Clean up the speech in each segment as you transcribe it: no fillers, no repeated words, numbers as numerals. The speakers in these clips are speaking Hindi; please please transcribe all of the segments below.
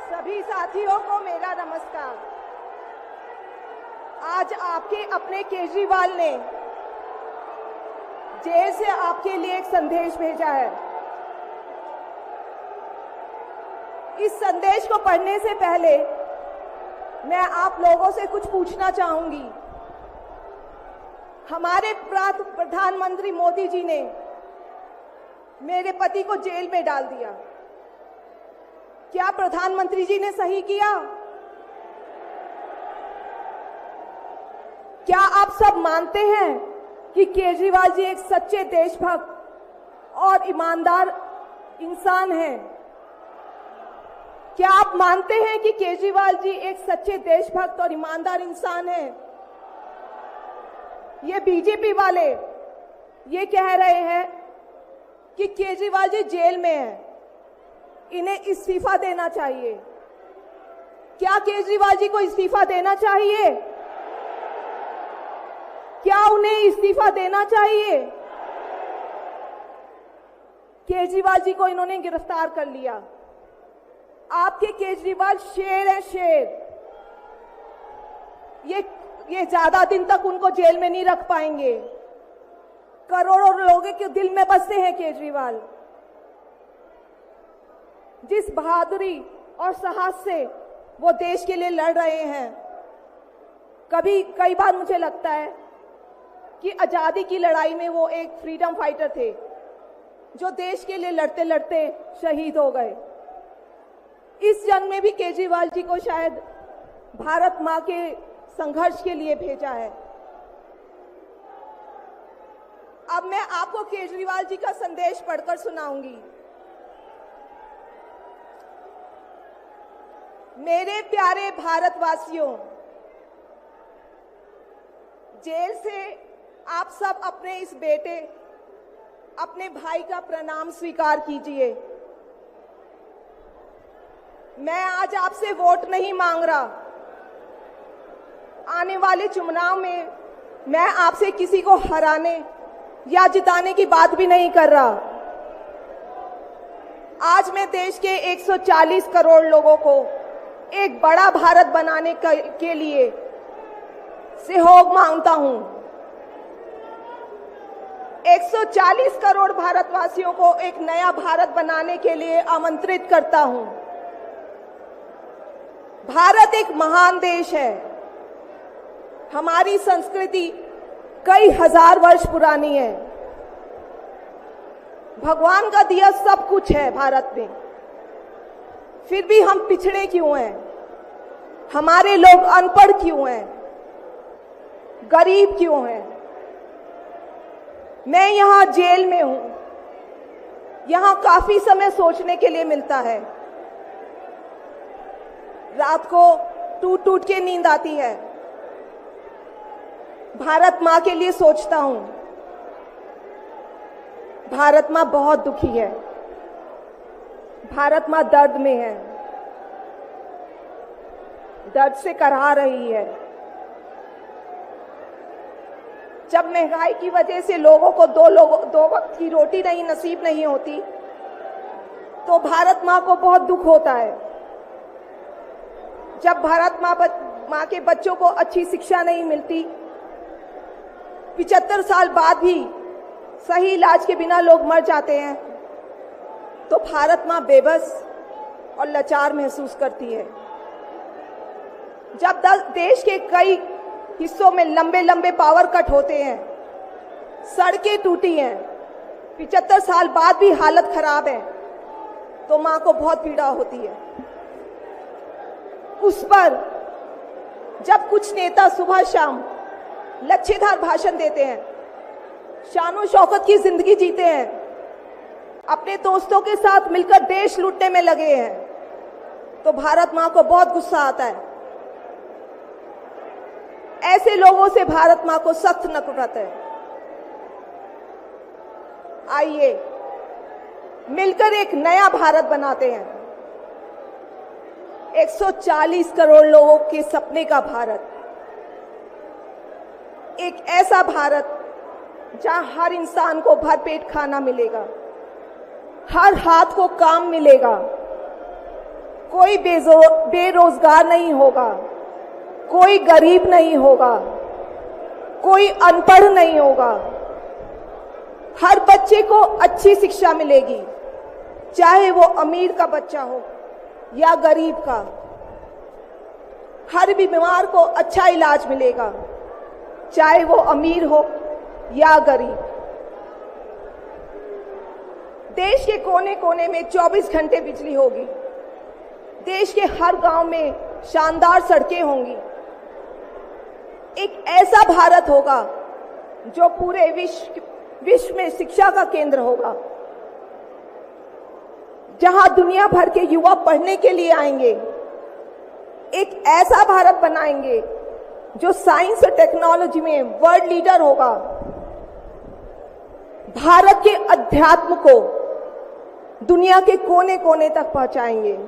सभी साथियों को मेरा नमस्कार। आज आपके अपने केजरीवाल ने जेल से आपके लिए एक संदेश भेजा है। इस संदेश को पढ़ने से पहले मैं आप लोगों से कुछ पूछना चाहूंगी। हमारे प्रधानमंत्री मोदी जी ने मेरे पति को जेल में डाल दिया। क्या प्रधानमंत्री जी ने सही किया? क्या आप सब मानते हैं कि केजरीवाल जी एक सच्चे देशभक्त और ईमानदार इंसान हैं? क्या आप मानते हैं कि केजरीवाल जी एक सच्चे देशभक्त और ईमानदार इंसान हैं? ये बीजेपी वाले ये कह रहे हैं कि केजरीवाल जी जेल में हैं, इन्हें इस्तीफा देना चाहिए। क्या केजरीवाल जी को इस्तीफा देना चाहिए? क्या उन्हें इस्तीफा देना चाहिए? केजरीवाल जी को इन्होंने गिरफ्तार कर लिया। आपके केजरीवाल शेर है, शेर। ये ज्यादा दिन तक उनको जेल में नहीं रख पाएंगे। करोड़ों लोगों के दिल में बसते हैं केजरीवाल। जिस बहादुरी और साहस से वो देश के लिए लड़ रहे हैं, कई बार मुझे लगता है कि आजादी की लड़ाई में वो एक फ्रीडम फाइटर थे जो देश के लिए लड़ते लड़ते शहीद हो गए। इस जंग में भी केजरीवाल जी को शायद भारत मां के संघर्ष के लिए भेजा है। अब मैं आपको केजरीवाल जी का संदेश पढ़कर सुनाऊंगी। मेरे प्यारे भारतवासियों, जेल से आप सब अपने इस बेटे, अपने भाई का प्रणाम स्वीकार कीजिए। मैं आज आपसे वोट नहीं मांग रहा। आने वाले चुनाव में मैं आपसे किसी को हराने या जिताने की बात भी नहीं कर रहा। आज मैं देश के 140 करोड़ लोगों को एक बड़ा भारत बनाने के लिए सहयोग मांगता हूं। 140 करोड़ भारतवासियों को एक नया भारत बनाने के लिए आमंत्रित करता हूं। भारत एक महान देश है। हमारी संस्कृति कई हजार वर्ष पुरानी है। भगवान का दिया सब कुछ है भारत में, फिर भी हम पिछड़े क्यों हैं? हमारे लोग अनपढ़ क्यों हैं? गरीब क्यों हैं? मैं यहाँ जेल में हूं। यहाँ काफी समय सोचने के लिए मिलता है। रात को टूट टूट के नींद आती है। भारत मां के लिए सोचता हूं। भारत मां बहुत दुखी है। भारत मां दर्द में है, दर्द से कराह रही है। जब महंगाई की वजह से लोगों को दो वक्त की रोटी नसीब नहीं होती, तो भारत मां को बहुत दुख होता है। जब भारत मां के बच्चों को अच्छी शिक्षा नहीं मिलती, 75 साल बाद भी सही इलाज के बिना लोग मर जाते हैं, तो भारत मां बेबस और लाचार महसूस करती है। जब देश के कई हिस्सों में लंबे लंबे पावर कट होते हैं, सड़कें टूटी हैं, 75 साल बाद भी हालत खराब है, तो मां को बहुत पीड़ा होती है। उस पर जब कुछ नेता सुबह शाम लच्छेदार भाषण देते हैं, शानो शौकत की जिंदगी जीते हैं, अपने दोस्तों के साथ मिलकर देश लूटने में लगे हैं, तो भारत मां को बहुत गुस्सा आता है। ऐसे लोगों से भारत मां को सख्त नफरत है। आइए मिलकर एक नया भारत बनाते हैं। 140 करोड़ लोगों के सपने का भारत, एक ऐसा भारत जहां हर इंसान को भरपेट खाना मिलेगा, हर हाथ को काम मिलेगा, कोई बेरोजगार नहीं होगा, कोई गरीब नहीं होगा, कोई अनपढ़ नहीं होगा। हर बच्चे को अच्छी शिक्षा मिलेगी, चाहे वो अमीर का बच्चा हो या गरीब का। हर बीमार को अच्छा इलाज मिलेगा, चाहे वो अमीर हो या गरीब। देश के कोने कोने में 24 घंटे बिजली होगी। देश के हर गांव में शानदार सड़कें होंगी। एक ऐसा भारत होगा जो पूरे विश्व में शिक्षा का केंद्र होगा, जहां दुनिया भर के युवा पढ़ने के लिए आएंगे। एक ऐसा भारत बनाएंगे जो साइंस और टेक्नोलॉजी में वर्ल्ड लीडर होगा। भारत के अध्यात्म को दुनिया के कोने कोने तक पहुंचाएंगे।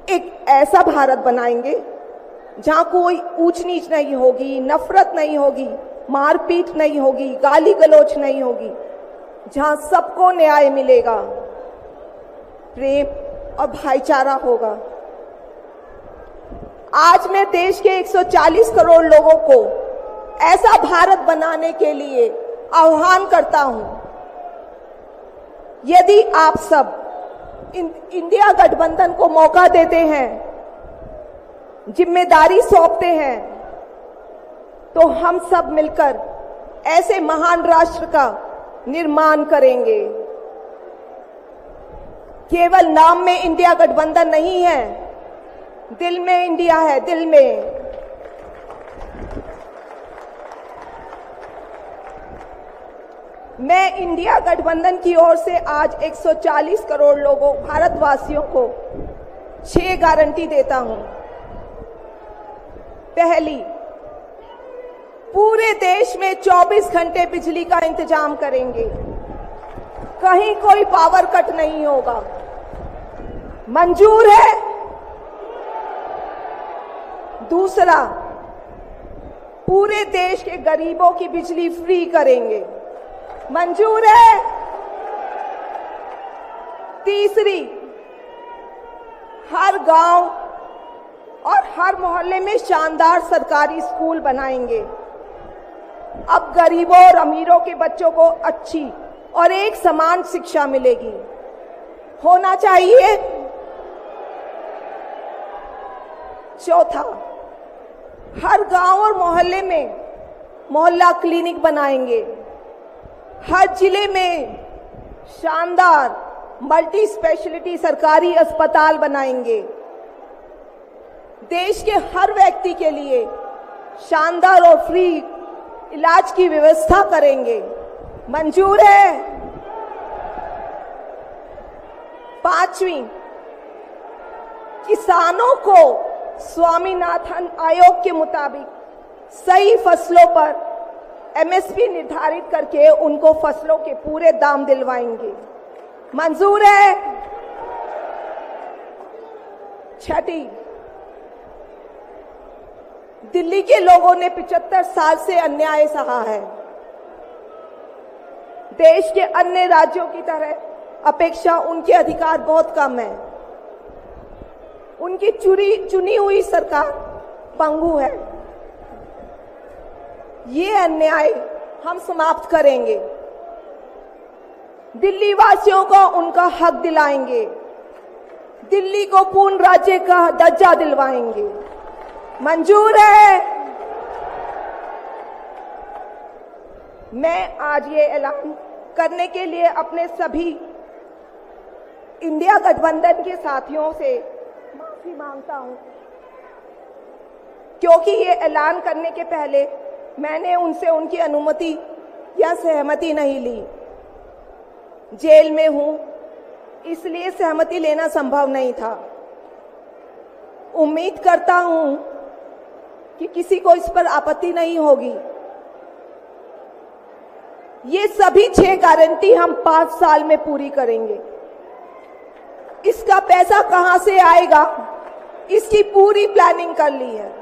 एक ऐसा भारत बनाएंगे जहां कोई ऊंच नीच नहीं होगी, नफरत नहीं होगी, मारपीट नहीं होगी, गाली गलौज नहीं होगी, जहां सबको न्याय मिलेगा, प्रेम और भाईचारा होगा। आज मैं देश के 140 करोड़ लोगों को ऐसा भारत बनाने के लिए आह्वान करता हूं। यदि आप सब इंडिया गठबंधन को मौका देते हैं, जिम्मेदारी सौंपते हैं, तो हम सब मिलकर ऐसे महान राष्ट्र का निर्माण करेंगे। केवल नाम में इंडिया गठबंधन नहीं है, दिल में इंडिया है, दिल में। मैं इंडिया गठबंधन की ओर से आज 140 करोड़ लोगों भारतवासियों को 6 गारंटी देता हूं। पहली, पूरे देश में 24 घंटे बिजली का इंतजाम करेंगे, कहीं कोई पावर कट नहीं होगा। मंजूर है? दूसरा, पूरे देश के गरीबों की बिजली फ्री करेंगे। मंजूर है? तीसरी, हर गांव और हर मोहल्ले में शानदार सरकारी स्कूल बनाएंगे। अब गरीबों और अमीरों के बच्चों को अच्छी और एक समान शिक्षा मिलेगी। होना चाहिए। चौथा, हर गांव और मोहल्ले में मोहल्ला क्लिनिक बनाएंगे। हर जिले में शानदार मल्टी स्पेशलिटी सरकारी अस्पताल बनाएंगे। देश के हर व्यक्ति के लिए शानदार और फ्री इलाज की व्यवस्था करेंगे। मंजूर है? पांचवी, किसानों को स्वामीनाथन आयोग के मुताबिक सही फसलों पर एमएसपी निर्धारित करके उनको फसलों के पूरे दाम दिलवाएंगे। मंजूर है? छठी, दिल्ली के लोगों ने 75 साल से अन्याय सहा है। देश के अन्य राज्यों की तरह अपेक्षा उनके अधिकार बहुत कम है। उनकी चुनी हुई सरकार पंगु है। ये अन्याय हम समाप्त करेंगे। दिल्ली वासियों को उनका हक दिलाएंगे। दिल्ली को पूर्ण राज्य का दर्जा दिलवाएंगे। मंजूर है? मैं आज ये ऐलान करने के लिए अपने सभी इंडिया गठबंधन के साथियों से माफी मांगता हूं, क्योंकि ये ऐलान करने के पहले मैंने उनसे उनकी अनुमति या सहमति नहीं ली। जेल में हूं, इसलिए सहमति लेना संभव नहीं था। उम्मीद करता हूं कि किसी को इस पर आपत्ति नहीं होगी। ये सभी 6 गारंटी हम 5 साल में पूरी करेंगे। इसका पैसा कहां से आएगा, इसकी पूरी प्लानिंग कर ली है।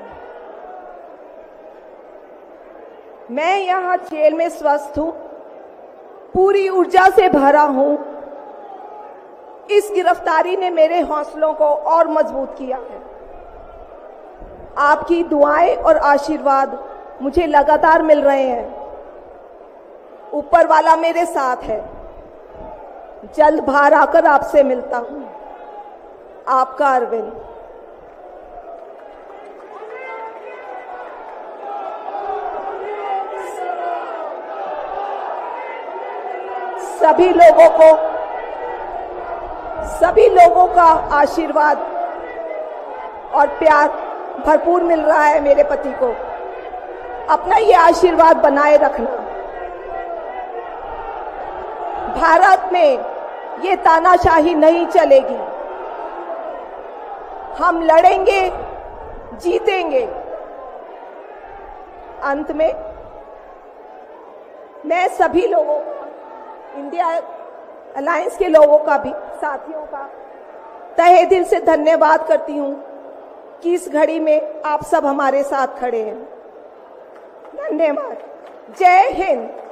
मैं यहां जेल में स्वस्थ हूं, पूरी ऊर्जा से भरा हूं। इस गिरफ्तारी ने मेरे हौसलों को और मजबूत किया है। आपकी दुआएं और आशीर्वाद मुझे लगातार मिल रहे हैं। ऊपर वाला मेरे साथ है। जल्द बाहर आकर आपसे मिलता हूं। आपका अरविंद। सभी लोगों का आशीर्वाद और प्यार भरपूर मिल रहा है मेरे पति को। अपना ये आशीर्वाद बनाए रखना। भारत में ये तानाशाही नहीं चलेगी। हम लड़ेंगे, जीतेंगे। अंत में मैं सभी लोगों का, इंडिया अलायंस के लोगों का भी, साथियों का तहे दिल से धन्यवाद करती हूं कि इस घड़ी में आप सब हमारे साथ खड़े हैं। धन्यवाद। जय हिंद।